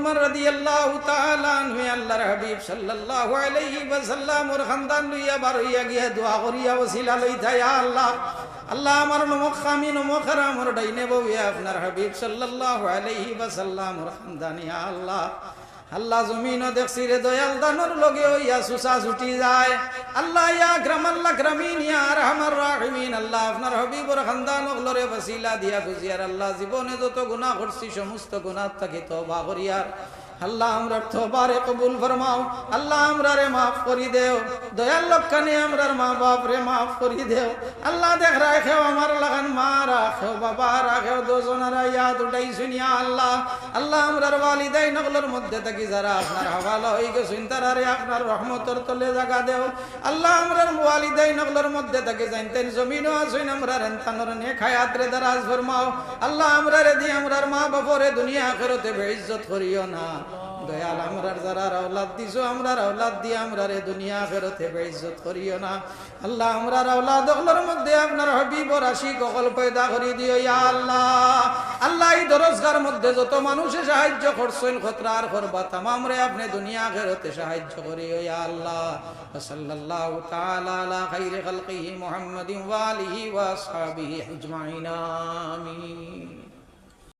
উমর রাদিয়াল্লাহু তাআলা আনহু আল্লাহর হাবিব সাল্লাল্লাহু আলাইহি ওয়াসাল্লাম ওর খানদান লইয়া বার হইয়া গিয়া দোয়া করিয়া ওসিলা লইতা ইয়া আল্লাহ আল্লাহ আমার নমক খামি নমক হারাম ওর ডাইনে বউয়া আপনার হাবিব সাল্লাল্লাহু আলাইহি ওয়াসাল্লাম ওর খানদান ইয়া আল্লাহ আল্লাহ জমিনও দেখছি রে দয়াল দানর লগে হইয়া সুসা ছুটি যায় আল্লাহ ইয়া আকরাম আল্লাহ আকরামিন ইয়া আরহামার রাহিমিন আল্লাহ আপনার হাবিবর খানদান ওগলরে ওসিলা দিয়া খুঁজিয়ার আল্লাহ জীবনে যত গুনাহ করছি সমস্ত গুনাহ থেকে তওবা করিয়ার আল্লাহ আমরার তওবারে কবুল ফরমাও আল্লাহ আমরারে মাফ করি দেও দয়াল লক্ষণে আমরার মা বাপ রে মাফ করি দেও আল্লাহ দেখ রাখেও আমার লাগান মা রাখেও বাবা রাখেও দুজনারা ইয়াদ উঠাই শুনিয়া আল্লাহ আল্লাহ আমরার ওয়ালিদাই নগলের মধ্যে থাকি যারা আপনার হাওয়ালা হয়ে গেছেন তারারে আপনার রহমতের তলে জায়গা দেও আল্লাহ আমরার ওয়ালিদাই নগলের মধ্যে থাকি জানতেন জমিনও আছেন আমরার এনতানোর নেক হায়াতরে দারাজ ফরমাও আল্লাহ আমরারে দি আমরার মা বাপরে দুনিয়া আখিরাতে বেইজ্জত করিও না দয়াল আমরার যারা আওলাদ দিছো আমরার আওলাদ দিয়ে আমরারে দুনিয়া আখিরাতে বেইজ্জত করিও না আল্লাহ আমরার আওলাদ ওগুলোর মধ্যে আপনার হাবিবর আশিক ওগল পয়দা করি দিও ইয়া আল্লাহ আল্লাহ এই দরজগার মধ্যে যত মানুষে সাহায্য করছেন খতরার করবা তামাম রে আপনি দুনিয়া আখিরাতে সাহায্য করিও ইয়া আল্লাহ সাল্লাল্লাহু তাআলা আলা খাইরি খালকিহি মুহাম্মাদিন ওয়া আলিহি ওয়া আসহাবিহি আজমাইন আমিন।